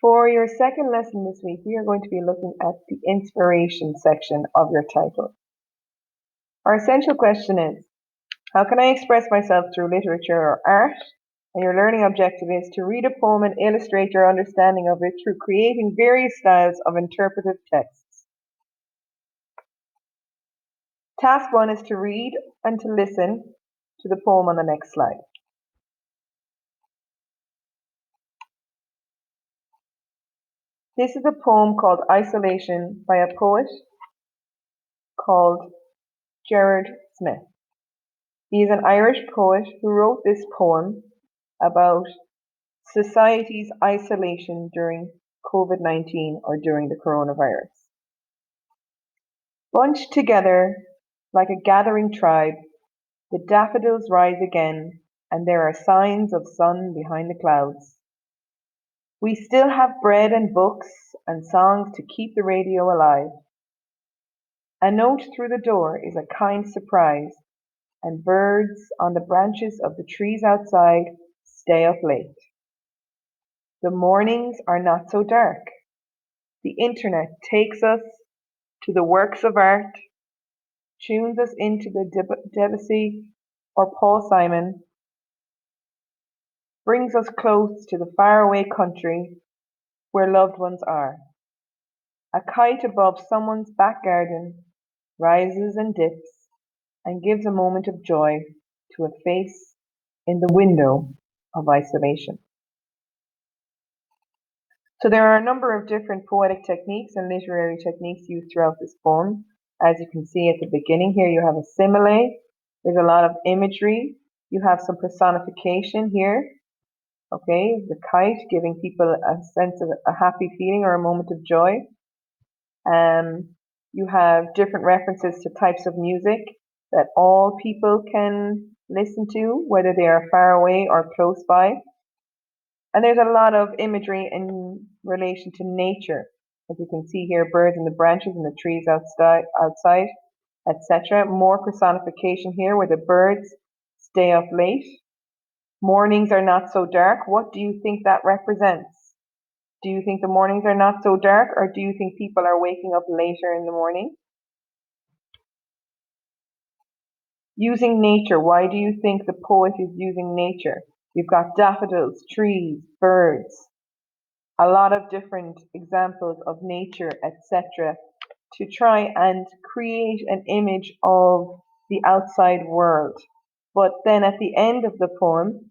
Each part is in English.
For your second lesson this week, we are going to be looking at the inspiration section of your title. Our essential question is, how can I express myself through literature or art? And your learning objective is to read a poem and illustrate your understanding of it through creating various styles of interpretive texts. Task 1 is to read and to listen to the poem on the next slide. This is a poem called Isolation by a poet called Gerard Smith. He is an Irish poet who wrote this poem about society's isolation during COVID-19 or during the coronavirus. Bunched together like a gathering tribe, the daffodils rise again, and there are signs of sun behind the clouds. We still have bread and books and songs to keep the radio alive. A note through the door is a kind surprise, and birds on the branches of the trees outside stay up late. The mornings are not so dark. The internet takes us to the works of art, tunes us into the Debussy or Paul Simon, brings us close to the faraway country where loved ones are. A kite above someone's back garden rises and dips and gives a moment of joy to a face in the window of isolation. So there are a number of different poetic techniques and literary techniques used throughout this poem. As you can see at the beginning here, you have a simile. There's a lot of imagery. You have some personification here. Okay, the kite giving people a sense of a happy feeling or a moment of joy. You have different references to types of music that all people can listen to, whether they are far away or close by. And there's a lot of imagery in relation to nature. As you can see here, birds in the branches and the trees outside, etc. More personification here where the birds stay up late. Mornings are not so dark. What do you think that represents? Do you think the mornings are not so dark, or do you think people are waking up later in the morning? Using nature. Why do you think the poet is using nature? You've got daffodils, trees, birds, a lot of different examples of nature, etc., to try and create an image of the outside world. But then at the end of the poem,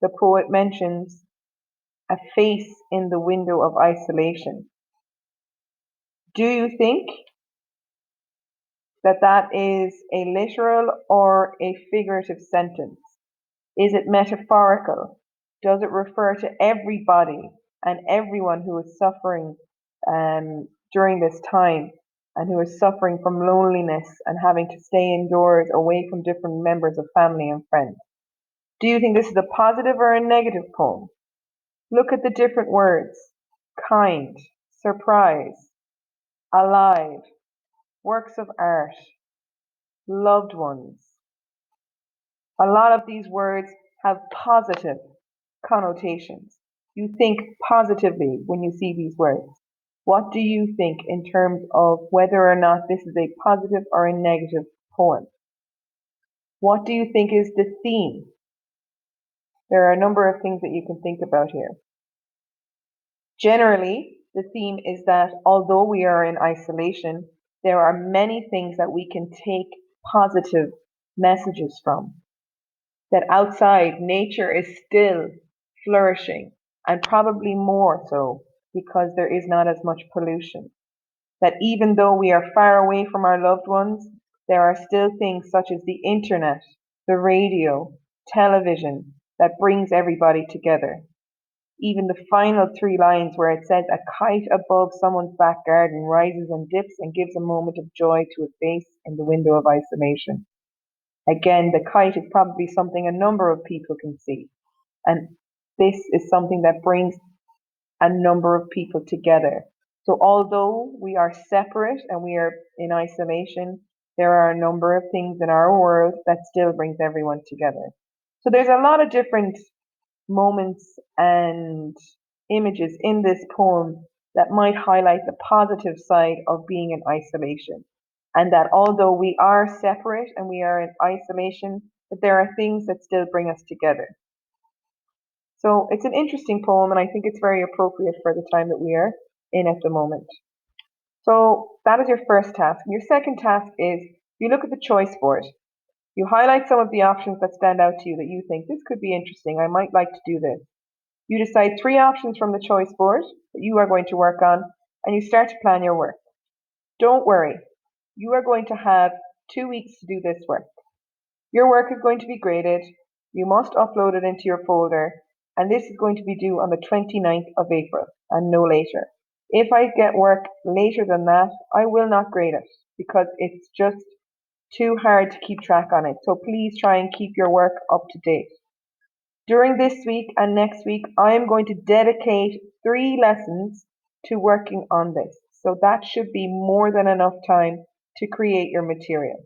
the poet mentions a face in the window of isolation. Do you think that that is a literal or a figurative sentence? Is it metaphorical? Does it refer to everybody and everyone who is suffering during this time and who is suffering from loneliness and having to stay indoors away from different members of family and friends? Do you think this is a positive or a negative poem? Look at the different words: kind, surprise, alive, works of art, loved ones. A lot of these words have positive connotations. You think positively when you see these words. What do you think in terms of whether or not this is a positive or a negative poem? What do you think is the theme? There are a number of things that you can think about here. Generally, the theme is that although we are in isolation, there are many things that we can take positive messages from. That outside nature is still flourishing, and probably more so because there is not as much pollution. That even though we are far away from our loved ones, there are still things such as the internet, the radio, television that brings everybody together. Even the final three lines where it says, a kite above someone's back garden rises and dips and gives a moment of joy to a face in the window of isolation. Again, the kite is probably something a number of people can see. And this is something that brings a number of people together. So although we are separate and we are in isolation, there are a number of things in our world that still brings everyone together. So there's a lot of different moments and images in this poem that might highlight the positive side of being in isolation. And that although we are separate and we are in isolation, that there are things that still bring us together. So it's an interesting poem, and I think it's very appropriate for the time that we are in at the moment. So that is your first task. Your second task is you look at the choice board. You highlight some of the options that stand out to you that you think this could be interesting. I might like to do this. You decide 3 options from the choice board that you are going to work on, and you start to plan your work. Don't worry, you are going to have 2 weeks to do this work. Your work is going to be graded. You must upload it into your folder, and this is going to be due on the 29th of April and no later. If I get work later than that, I will not grade it because it's just too hard to keep track on it. So please try and keep your work up to date. During this week and next week, I am going to dedicate 3 lessons to working on this. So that should be more than enough time to create your material.